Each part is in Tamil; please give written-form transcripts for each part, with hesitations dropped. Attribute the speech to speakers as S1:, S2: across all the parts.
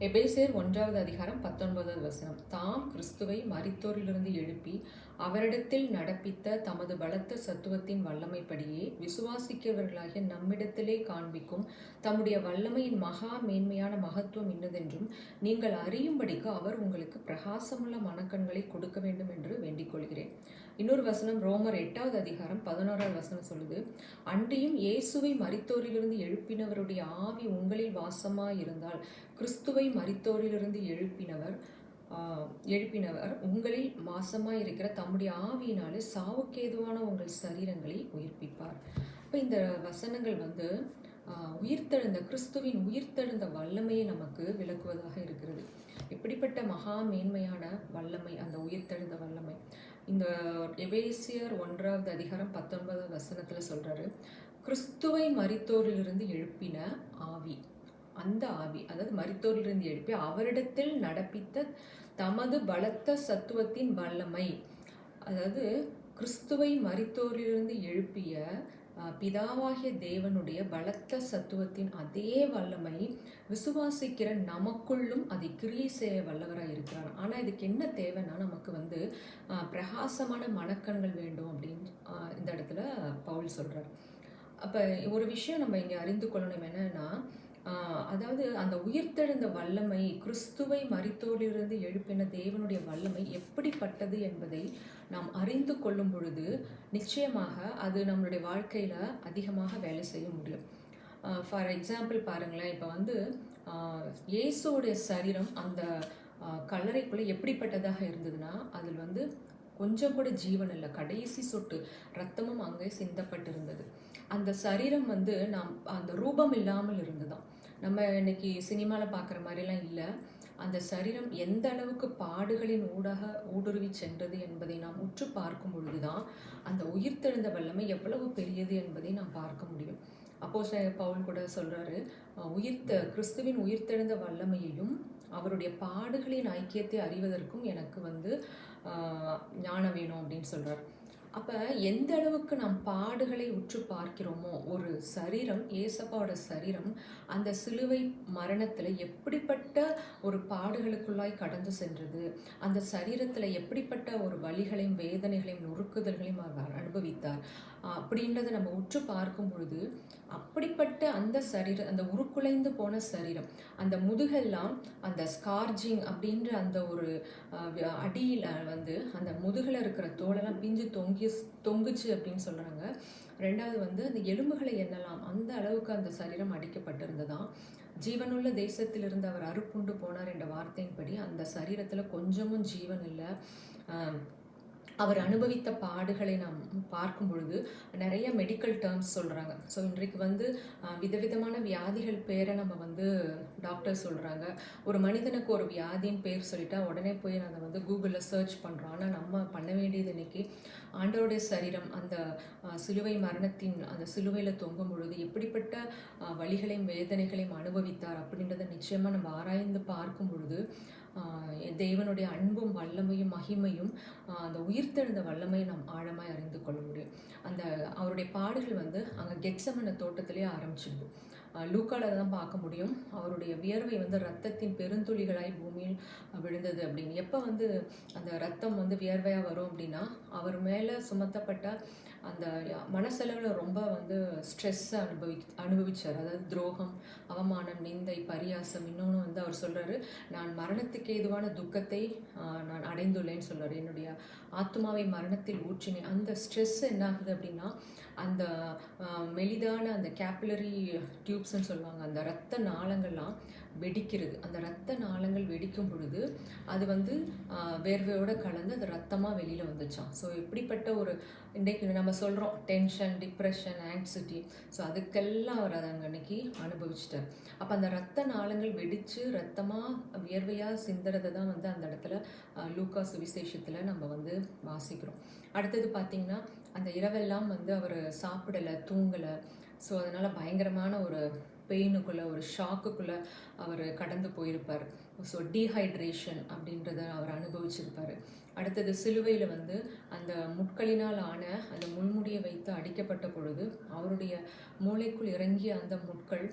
S1: எபேசியர் 1வது அதிகாரம் 19வது வசனம். தாம் கிறிஸ்துவை மரித்தோரிலிருந்து எழுப்பி அவரிடத்தில் நடப்பித்த தமது பலத்த சத்துவத்தின் வல்லமைப்படியே விசுவாசிக்கிறவர்களாகிய நம்மிடத்திலே காண்பிக்கும் தம்முடைய வல்லமையின் மகா மேன்மையான மகத்துவம் இன்னதென்றும் நீங்கள் அறியும்படிக்கு அவர் உங்களுக்கு பிரகாசமுள்ள மனக்கண்களை கொடுக்க வேண்டும் என்று வேண்டிக் கொள்கிறேன். இன்னொரு வசனம் ரோமர் 8வது அதிகாரம் 11வது வசனம் சொல்லுது, அன்றியும் இயேசுவை மரித்தோரிலிருந்து எழுப்பினவருடைய ஆவி உங்களில் வாசமாயிருந்தால் கிறிஸ்துவை மரித்தோரிலிருந்து எழுப்பினவர் உங்களில் மாசமாய் இருக்கிற தம்முடைய ஆவியினாலே சாவுக்கேதுவான உங்கள் சரீரங்களை உயிர்ப்பிப்பார். இப்போ இந்த வசனங்கள் உயிர்த்தெழுந்த கிறிஸ்துவின் உயிர்த்தெழுந்த வல்லமையை நமக்கு விளக்குவதாக இருக்கிறது. எப்படிப்பட்ட மகா மேன்மையான வல்லமை அந்த உயிர்த்தெழுந்த வல்லமை! இந்த எபேசியர் 1வது அதிகாரம் 19வது வசனத்தில் சொல்றாரு, கிறிஸ்துவை மரித்தோரிலிருந்து எழுப்பின ஆவி. அந்த ஆவி, அதாவது மரித்தோரிலிருந்து எழுப்பி அவரிடத்தில் நடப்பித்த தமது பலத்த சத்துவத்தின் வல்லமை, அதாவது கிறிஸ்துவை மரித்தோரிலிருந்து எழுப்பிய பிதாவாகிய தேவனுடைய பலத்த சத்துவத்தின் அதே வல்லமை விசுவாசிக்கிற நமக்குள்ளும் அதை கிரியை செய்ய வல்லவராக இருக்கிறார். ஆனால் இதுக்கு என்ன தேவைன்னா, நமக்கு பிரகாசமான மனக்கண்கள் வேண்டும் அப்படின்னு இந்த இடத்துல பவுல் சொல்றார். அப்போ ஒரு விஷயம் நம்ம இங்கே அறிந்து கொள்ளணும் என்னன்னா, அதாவது அந்த உயிர்த்தெழுந்த வல்லமை, கிறிஸ்துவை மரித்தோரிலிருந்து எழுப்பின தேவனுடைய வல்லமை எப்படிப்பட்டது என்பதை நாம் அறிந்து கொள்ளும் பொழுது நிச்சயமாக அது நம்மளுடைய வாழ்க்கையில் அதிகமாக வேலை செய்ய முடியும். ஃபார் எக்ஸாம்பிள் பாருங்களேன், இப்போ இயேசுடைய சரீரம் அந்த கல்லறைக்குள்ளே எப்படிப்பட்டதாக இருந்ததுன்னா, அதில் கொஞ்சம் கூட ஜீவன் இல்லை, கடைசி சொட்டு ரத்தமும் அங்கே சிந்தப்பட்டிருந்தது. அந்த சரீரம் நாம் அந்த ரூபம் இல்லாமல் இருந்துதான். நம்ம இன்னைக்கு சினிமாவில் பார்க்குற மாதிரிலாம் இல்லை. அந்த சரீரம் எந்த அளவுக்கு பாடுகளின் ஊடுருவி சென்றது என்பதை நாம் உற்று பார்க்கும் பொழுதுதான் அந்த உயிர்த்தெழுந்த வல்லமை எவ்வளவு பெரியது என்பதை நாம் பார்க்க முடியும். அப்போஸ்தலர் பவுல் கூட சொல்றாரு, கிறிஸ்துவின் உயிர்த்தெழுந்த வல்லமையையும் அவருடைய பாடுகளின் ஐக்கியத்தை அறிவதற்கும் எனக்கு ஞானம் வேணும் அப்படின்னு சொல்றார். அப்போ எந்த அளவுக்கு நாம் பாடுகளை உற்று பார்க்கிறோமோ, ஒரு சரீரம், ஏசப்பாவோட சரீரம் அந்த சிலுவை மரணத்தில் எப்படிப்பட்ட ஒரு பாடுகளுக்குள்ளாய் கடந்து சென்றது, அந்த சரீரத்தில் எப்படிப்பட்ட ஒரு வலிகளையும் வேதனைகளையும் நொறுக்குதல்களையும் அவர் அனுபவித்தார் அப்படின்றத நம்ம உற்று பார்க்கும் பொழுது, அப்படிப்பட்ட அந்த சரீரம், அந்த உருக்குலைந்து போன சரீரம், அந்த முதுகெல்லாம் அந்த ஸ்கார்ஜிங் அப்படின்ற அந்த ஒரு அடியில் அந்த முதுகில் இருக்கிற தோலெல்லாம் பிஞ்சு தொங்குச்சு அப்படின்னு சொல்கிறாங்க. ரெண்டாவது அந்த எலும்புகளை எண்ணலாம், அந்த அளவுக்கு அந்த சரீரம் அடிக்கப்பட்டிருந்ததாம். ஜீவனுள்ள தேசத்திலிருந்து அவர் அறுப்புண்டு போனார் என்ற வார்த்தையின்படி அந்த சரீரத்தில் கொஞ்சமும் ஜீவன் இல்லை. அவர் அனுபவித்த பாடுகளை நாம் பார்க்கும் பொழுது நிறைய மெடிக்கல் டேர்ம்ஸ் சொல்கிறாங்க. ஸோ இன்றைக்கு விதவிதமான வியாதிகள் பேரை நம்ம டாக்டர் சொல்கிறாங்க. ஒரு மனிதனுக்கு ஒரு வியாதியின் பேர் சொல்லிட்டா உடனே போய் அதை கூகுளில் சர்ச் பண்ணுறோம். ஆனால் நம்ம பண்ண வேண்டியது இன்னைக்கு ஆண்டவருடைய சரீரம் அந்த சிலுவை மரணத்தின் அந்த சிலுவையில் தொங்கும் பொழுது எப்படிப்பட்ட வலிகளையும் வேதனைகளையும் அனுபவித்தார் அப்படின்றத நிச்சயமாக நம்ம ஆராய்ந்து பார்க்கும் பொழுது தேவனுடைய அன்பும் வல்லமையும் மகிமையும் அந்த உயிர்த்தெழுந்த வல்லமையை நாம் ஆழமாய் அறிந்து கொள்ள முடியும். அந்த அவருடைய பாடுகள் அங்கே கெத்செமனே தோட்டத்திலே ஆரம்பிச்சிடுது. லூக்கால தான் பார்க்க முடியும். அவருடைய வியர்வை ரத்தத்தின் பெருந்துளிகளாய் பூமியில் விழுந்தது அப்படின்னு. எப்போ அந்த ரத்தம் வியர்வையாக வரும் அப்படின்னா, அவர் மேலே சுமத்தப்பட்ட அந்த மனசளவில் ரொம்ப ஸ்ட்ரெஸ்ஸை அனுபவிச்சார். அதாவது துரோகம், அவமானம், நிந்தை, பரியாசம். இன்னொன்று அவர் சொல்கிறாரு, நான் மரணத்துக்கு ஏதுவான துக்கத்தை நான் அடைந்துள்ளேன்னு சொல்கிறார். என்னுடைய ஆத்மாவை மரணத்தில் ஊற்றினேன். அந்த ஸ்ட்ரெஸ் என்ன ஆகுது அப்படின்னா, அந்த மெலிதான அந்த கேப்பிலரி டியூப்ஸ்ன்னு சொல்லுவாங்க, அந்த இரத்த நாளங்கள்லாம் வெடிக்கிறது. அந்த இரத்த நாளங்கள் வெடிக்கும் பொழுது அது வேர்வையோடு கலந்து அது ரத்தமாக வெளியில் வந்துச்சான். ஸோ இப்படிப்பட்ட ஒரு இன்றைக்கு நம்ம சொல்கிறோம் டென்ஷன், டிப்ரெஷன், ஆங்ஸைட்டி, ஸோ அதுக்கெல்லாம் அவர் அதை அன்னைக்கு அனுபவிச்சிட்டார். அப்போ அந்த இரத்த நாளங்கள் வெடித்து ரத்தமாக வியர்வையாக சிந்துறதை தான் அந்த இடத்துல லூக்கா சுவிசேஷத்தில் நம்ம வாசிக்கிறோம். அடுத்தது பார்த்திங்கன்னா, அந்த இரவெல்லாம் அவர் சாப்பிடலை, தூங்கலை. ஸோ அதனால் பயங்கரமான ஒரு பெயினுக்குள்ளே, ஒரு ஷாக்குக்குள்ளே அவர் கடந்து போயிருப்பார். ஸோ டீஹைட்ரேஷன் அப்படின்றத அவர் அனுபவிச்சிருப்பார். அடுத்தது சிலுவையில் அந்த முட்களினால் ஆன அந்த முள்முடியை வைத்து அடிக்கப்பட்ட பொழுது அவருடைய மூளைக்குள் இறங்கிய அந்த முட்கள்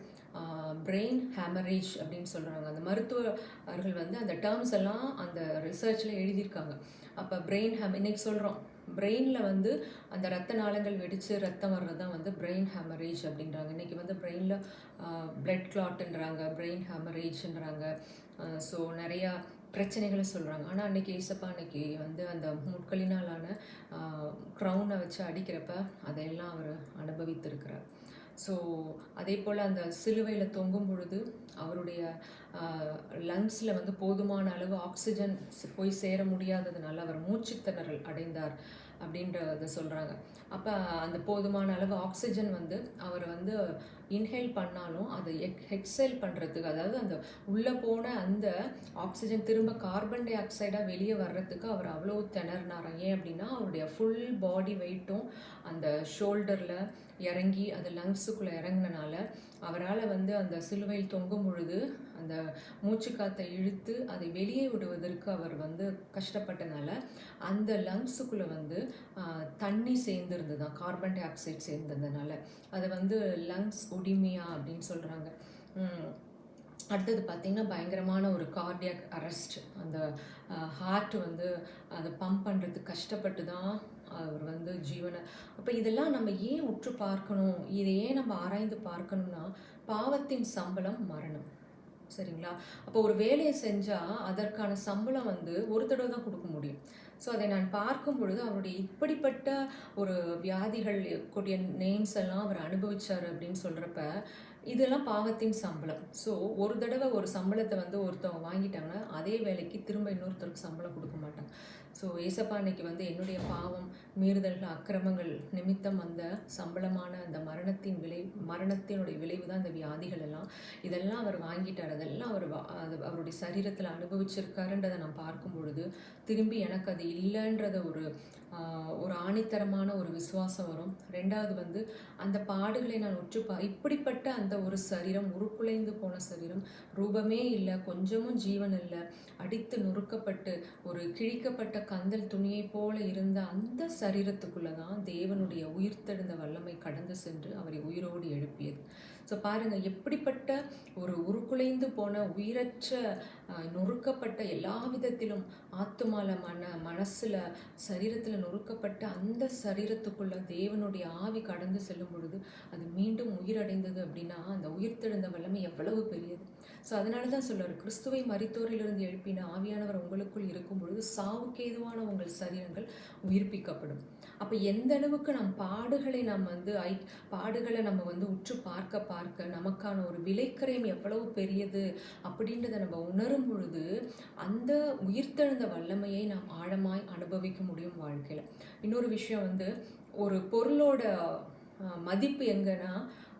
S1: பிரெயின் ஹேமரேஜ் அப்படின்னு சொல்கிறாங்க. அந்த மருத்துவர்கள் வந்து அந்த டேர்ம்ஸ் எல்லாம் அந்த ரிசர்ச்சில் எழுதியிருக்காங்க. அப்போ இன்னைக்கு சொல்கிறோம் பிரெயினில் வந்து அந்த ரத்த நாளங்கள் வெடித்து ரத்தம் வர்றது தான் வந்து பிரெயின் ஹேமரேஜ் அப்படின்றாங்க. இன்றைக்கி வந்து பிரெயினில் பிளட் கிளாட்டுன்றாங்க, பிரெயின் ஹேமரேஜ்ன்றாங்க. ஸோ நிறையா பிரச்சனைகளை சொல்கிறாங்க. ஆனால் அன்றைக்கி ஏசப்பா அன்றைக்கி வந்து அந்த முட்களினாலான க்ரௌனை வச்சு அடிக்கிறப்ப அதையெல்லாம் அவர் அனுபவித்திருக்கிறார். ஸோ அதே போல் அந்த சிலுவையில் தொங்கும் பொழுது அவருடைய லங்ஸில் வந்து போதுமான அளவு ஆக்சிஜன் போய் சேர முடியாததுனால அவர் மூச்சுத்திணறல் அடைந்தார் அப்படின்றத சொல்கிறாங்க. அப்போ அந்த போதுமான அளவு ஆக்சிஜன் வந்து அவர் வந்து இன்ஹேல் பண்ணாலும் அதை எக்ஸேல் பண்ணுறதுக்கு, அதாவது அந்த உள்ளே போன அந்த ஆக்சிஜன் திரும்ப கார்பன் டை ஆக்சைடாக வெளியே வர்றதுக்கு அவர் அவ்வளோ திணறினாராம். ஏன் அப்படின்னா அவருடைய ஃபுல் பாடி வெயிட்டும் அந்த ஷோல்டரில் இறங்கி அது லங்ஸுக்குள்ளே இறங்கினால அவரால் வந்து அந்த சிலுவையில் தொங்கும் பொழுது அந்த மூச்சு காற்றை இழுத்து அதை வெளியே விடுவதற்கு அவர் வந்து கஷ்டப்பட்டனால அந்த லங்ஸுக்குள்ளே வந்து தண்ணி சேர்ந்துருந்தது தான், கார்பன் டை ஆக்சைடு சேர்ந்ததுனால அது வந்து லங்ஸ் ஒடிமியா அப்படின்னு சொல்கிறாங்க. அடுத்தது பார்த்திங்கன்னா பயங்கரமான ஒரு கார்டியாக் அரெஸ்ட். அந்த ஹார்ட் வந்து அதை பம்ப் பண்ணுறதுக்கு கஷ்டப்பட்டு தான் அவர் வந்து ஜீவனை. அப்போ இதெல்லாம் நம்ம ஏன் உற்று பார்க்கணும், இதை ஏன் நம்ம ஆராய்ந்து பார்க்கணும்னா பாவத்தின் சம்பளம் மரணம். சரிங்களா? அப்போ ஒரு வேலையை செஞ்சால் அதற்கான சம்பளம் வந்து ஒரு தடவை தான் கொடுக்க முடியும். ஸோ அதை நான் பார்க்கும் பொழுது அவருடைய இப்படிப்பட்ட ஒரு வியாதிகள் கூடிய நேம்ஸ் எல்லாம் அவர் அனுபவிச்சார் அப்படின்னு சொல்கிறப்ப இதெல்லாம் பாவத்தின் சம்பளம். ஸோ ஒரு தடவை ஒரு சம்பளத்தை வந்து ஒருத்தவங்க வாங்கிட்டாங்கன்னா அதே வேலைக்கு திரும்ப இன்னொருத்தருக்கு சம்பளம் கொடுக்க மாட்டாங்க. ஸோ ஏசப்பா அன்னைக்கு வந்து என்னுடைய பாவம், மீறுதல்கள், அக்கிரமங்கள் நிமித்தம் அந்த சம்பளமான அந்த மரணத்தினுடைய விளைவு தான் இந்த வியாதிகள் எல்லாம். இதெல்லாம் அவர் வாங்கிட்டார். அதெல்லாம் அவருடைய சரீரத்தில் அனுபவிச்சிருக்காருன்றதை நான் பார்க்கும் பொழுது திரும்பி எனக்கு அது இல்லைன்றத ஒரு ஆணித்தரமான ஒரு விசுவாசம் வரும். ரெண்டாவது வந்து அந்த பாடுகளை நான் இப்படிப்பட்ட அந்த ஒரு சரீரம், உருக்குலைந்து போன சரீரம், ரூபமே இல்லை, கொஞ்சமும் ஜீவன் இல்லை, அடித்து நொறுக்கப்பட்டு ஒரு கிழிக்கப்பட்ட கந்தல் துணியை போல இருந்த அந்த சரீரத்துக்குள்ளே தான் தேவனுடைய உயிர்த்தெழுந்த வல்லமை கடந்து சென்று அவரை உயிரோடு எழுப்பியது. ஸோ பாருங்கள், எப்படிப்பட்ட ஒரு உருக்குலைந்து போன உயிரற்ற நொறுக்கப்பட்ட எல்லா விதத்திலும் ஆத்துமால மனசில் சரீரத்தில் நொறுக்கப்பட்ட அந்த சரீரத்துக்குள்ள தேவனுடைய ஆவி கடந்து செல்லும் பொழுது அது மீண்டும் உயிரடைந்தது அப்படின்னா அந்த உயிர்த்தெழுந்த வல்லமை எவ்வளவு பெரியது. ஸோ அதனால தான் சொல்றாரு, கிறிஸ்துவை மரித்தோரிலிருந்து எழுப்பின ஆவியானவர் உங்களுக்குள் இருக்கும் பொழுது சாவுக்கு ஏதுவான உங்கள் சரீரங்கள் உயிர்ப்பிக்கப்படும். அப்போ எந்த அளவுக்கு பாடுகளை நம்ம வந்து உற்று பார்க்க நமக்கான ஒரு விலைக்கரையும் எவ்வளவு பெரியது அப்படின்றத நம்ம உணரும் பொழுது அந்த உயிர்த்தெழுந்த வல்லமையை நாம் ஆழமாய் அனுபவிக்க முடியும் வாழ்க்கையில். இன்னொரு விஷயம் வந்து ஒரு பொருளோட மதிப்பு எங்கன்னா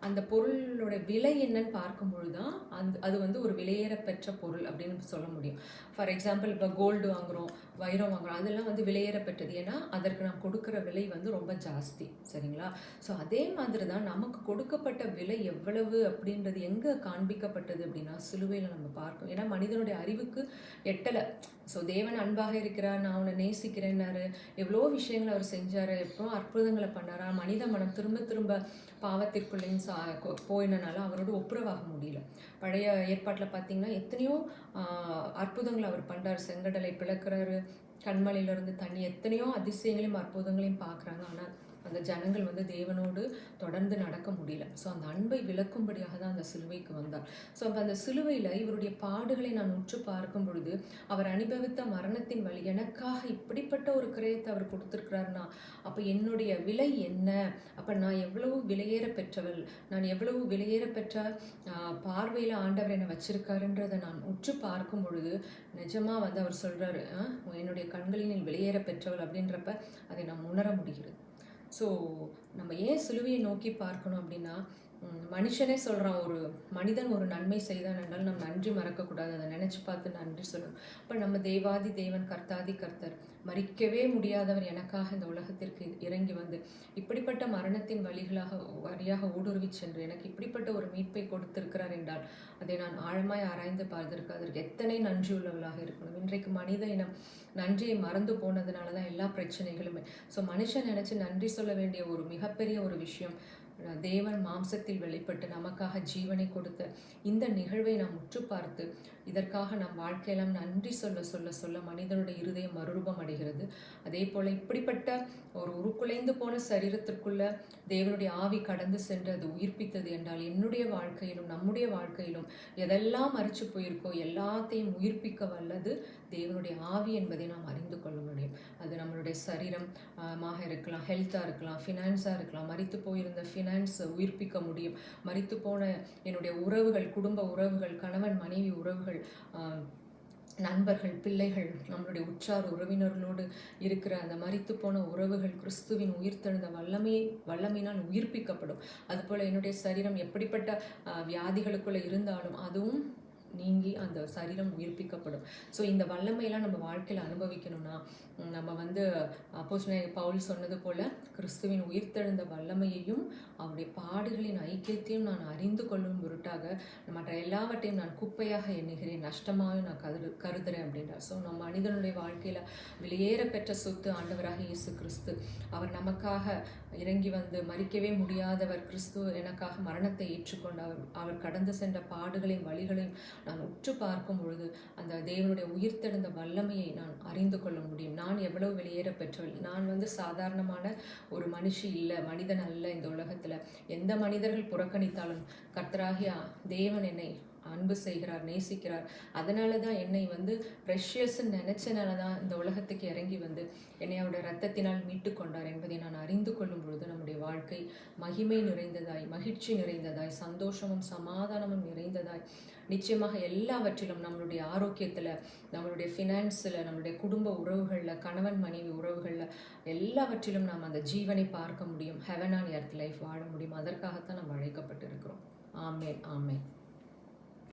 S1: அந்த பொருளோட விலை என்னன்னு பார்க்கும் பொழுது தான் அது வந்து ஒரு விலையேற பெற்ற பொருள் அப்படின்னு சொல்ல முடியும். ஃபார் எக்ஸாம்பிள், இப்போ கோல்டு வாங்குகிறோம், வைரம் வாங்குகிறோம், அதெல்லாம் வந்து விலையேற பெற்றது. ஏன்னா அதற்கு நாம் கொடுக்குற விலை வந்து ரொம்ப ஜாஸ்தி. சரிங்களா? ஸோ அதே மாதிரி தான் நமக்கு கொடுக்கப்பட்ட விலை எவ்வளவு அப்படின்றது எங்கே காண்பிக்கப்பட்டது அப்படின்னா சிலுவையில் நம்ம பார்க்கணும். ஏன்னா மனிதனுடைய அறிவுக்கு எட்டலை. ஸோ தேவன் அன்பாக இருக்கிறார், நான் அவனை நேசிக்கிறேன்னாரு, எவ்வளோ விஷயங்களை அவர் செஞ்சார், எவ்வளோ அற்புதங்களை பண்ணாரா. மனித மனம் திரும்ப திரும்ப பாவத்திற்குள்ளேயும் போயினால அவரோட ஒப்புரவாக முடியல. பழைய ஏற்பாட்டில் பார்த்தீங்கன்னா எத்தனையோ அற்புதங்களை அவர் பண்ணுறாரு. செங்கடலை பிளக்கிறாரு, கண்மலையிலிருந்து தண்ணி, எத்தனையோ அதிசயங்களையும் அற்புதங்களையும் பார்க்குறாங்க. ஆனால் அந்த ஜனங்கள் வந்து தேவனோடு தொடர்ந்து நடக்க முடியல. ஸோ அந்த அன்பை விளக்கும்படியாக தான் அந்த சிலுவைக்கு வந்தார். ஸோ அப்போ அந்த சிலுவையில் இவருடைய பாடுகளை நான் உற்று பார்க்கும் பொழுது அவர் அனுபவித்த மரணத்தின் வழி, எனக்காக இப்படிப்பட்ட ஒரு கிரயத்தை அவர் கொடுத்துருக்கிறாருன்னா அப்போ என்னுடைய விலை என்ன, அப்போ நான் எவ்வளவு விலையேற பெற்றவள், நான் எவ்வளவு விலையேற பெற்ற பார்வையில் ஆண்டவர் என்னை வச்சிருக்காருன்றதை நான் உற்று பார்க்கும் பொழுது நிஜமாக வந்து அவர் சொல்கிறாரு, என்னுடைய கண்களினில் வெளியேற பெற்றவள் அப்படின்றப்ப அதை நாம் உணர முடிகிறது. ஸோ நம்ம ஏன் சிலுவையை நோக்கி பார்க்கணும் அப்படின்னா, மனுஷனே சொல்கிறான், ஒரு மனிதன் ஒரு நன்மை செய்தான் என்றால் நம்ம நன்றி மறக்கக்கூடாது, அதை நினச்சி பார்த்து நன்றி சொல்லணும். இப்போ நம்ம தேவாதி தேவன், கர்த்தாதி கர்த்தர், மறிக்கவே முடியாதவர் எனக்காக இந்த உலகத்திற்கு இறங்கி வந்து இப்படிப்பட்ட மரணத்தின் வழியாக ஊடுருவி சென்று எனக்கு இப்படிப்பட்ட ஒரு மீட்பை கொடுத்திருக்கிறார் என்றால் அதை நான் ஆழமாய் ஆராய்ந்து பார்த்திருக்க அதற்கு எத்தனை நன்றி உள்ளவளாக இருக்கணும். இன்றைக்கு மனித இனம் நன்றியை மறந்து போனதுனால தான் எல்லா பிரச்சனைகளுமே. ஸோ மனுஷன் நினச்சி நன்றி சொல்ல வேண்டிய ஒரு மிகப்பெரிய ஒரு விஷயம். தேவன் மாம்சத்தில் வெளிப்பட்டு நமக்காக ஜீவனை கொடுத்த இந்த நிகழ்வை நாம் உற்று பார்த்து இதற்காக நம் வாழ்க்கையெல்லாம் நன்றி சொல்ல சொல்ல சொல்ல மனிதனுடைய இருதயம் மறுரூபம் அடைகிறது. அதே போல் இப்படிப்பட்ட ஒரு உருக்குலைந்து போன சரீரத்திற்குள்ள தேவனுடைய ஆவி கடந்து சென்று அது உயிர்ப்பித்தது என்றால் என்னுடைய வாழ்க்கையிலும் நம்முடைய வாழ்க்கையிலும் எதெல்லாம் மறைச்சு போயிருக்கோ எல்லாத்தையும் உயிர்ப்பிக்க வல்லது தேவனுடைய ஆவி என்பதை நாம் அறிந்து கொள்ள முடியும். அது நம்மளுடைய சரீரம் இருக்கலாம், ஹெல்த்தாக இருக்கலாம், ஃபினான்ஸாக இருக்கலாம். மரித்து போயிருந்த ஃபினான்ஸை உயிர்ப்பிக்க முடியும். மரித்து போன என்னுடைய உறவுகள், குடும்ப உறவுகள், கணவன் மனைவி உறவுகள், நண்பர்கள், பிள்ளைகள், நம்மளுடைய உற்றார் உறவினர்களோடு இருக்கிற அந்த மரித்து போன உறவுகள் கிறிஸ்துவின் உயிர்த்தெழுந்த வல்லமையினால் உயிர்ப்பிக்கப்படும். அதுபோல் என்னுடைய சரீரம் எப்படிப்பட்ட வியாதிகளுக்குள்ளே இருந்தாலும் அதுவும் நீங்கி அந்த சரீரம் உயிர்ப்பிக்கப்படும். ஸோ இந்த வல்லமையெல்லாம் நம்ம வாழ்க்கையில் அனுபவிக்கணும்னா நம்ம அப்போஸ்தலனாகிய பவுல் சொன்னது போல் கிறிஸ்துவின் உயிர்த்தெழுந்த வல்லமையையும் அவருடைய பாடுகளின் ஐக்கியத்தையும் நான் அறிந்து கொள்ளும் பொருட்டாக மற்ற எல்லாவற்றையும் நான் குப்பையாக எண்ணுகிறேன், நஷ்டமாக நான் கருதுறேன் அப்படின்றார். ஸோ நம்ம மனிதனுடைய வாழ்க்கையில் வெளியேற பெற்ற சொத்து ஆண்டவராக இயேசு கிறிஸ்து. அவர் நமக்காக இறங்கி வந்து மறிக்கவே முடியாதவர். கிறிஸ்து எனக்காக மரணத்தை ஏற்றுக்கொண்டு அவர் கடந்து சென்ற பாடுகளையும் வழிகளையும் நான் உற்று பார்க்கும் பொழுது அந்த தேவனுடைய உயிர்த்தெழுந்த வல்லமையை நான் அறிந்து கொள்ள முடியும். நான் எவ்வளவு வெளியேற பெற்றவள். நான் சாதாரணமான ஒரு மனுஷி இல்லை, மனிதன் அல்ல. இந்த உலகத்தில் எந்த மனிதர்கள் புறக்கணித்தாலும் கர்த்தராகிய தேவன் என்னை அன்பு செய்கிறார், நேசிக்கிறார். அதனால தான் என்னை ப்ரெஷியஸ்ன்னு நினைச்சனால தான் இந்த உலகத்துக்கு இறங்கி என்னை அவருடைய ரத்தத்தினால் மீட்டு கொண்டார் என்பதை நான் அறிந்து கொள்ளும் பொழுது நம்முடைய வாழ்க்கை மகிமை நிறைந்ததாய், மகிழ்ச்சி நிறைந்ததாய், சந்தோஷமும் சமாதானமும் நிறைந்ததாய், நிச்சயமாக எல்லாவற்றிலும் நம்மளுடைய ஆரோக்கியத்தில், நம்மளுடைய ஃபினான்ஸில், நம்மளுடைய குடும்ப உறவுகளில், கணவன் மனைவி உறவுகளில் எல்லாவற்றிலும் நாம் அந்த ஜீவனை பார்க்க முடியும். ஹெவன் ஆன் எர்த் லைஃப் வாழ முடியும். அதற்காகத்தான் நாம் அழைக்கப்பட்டிருக்கிறோம். ஆமென், ஆமென்.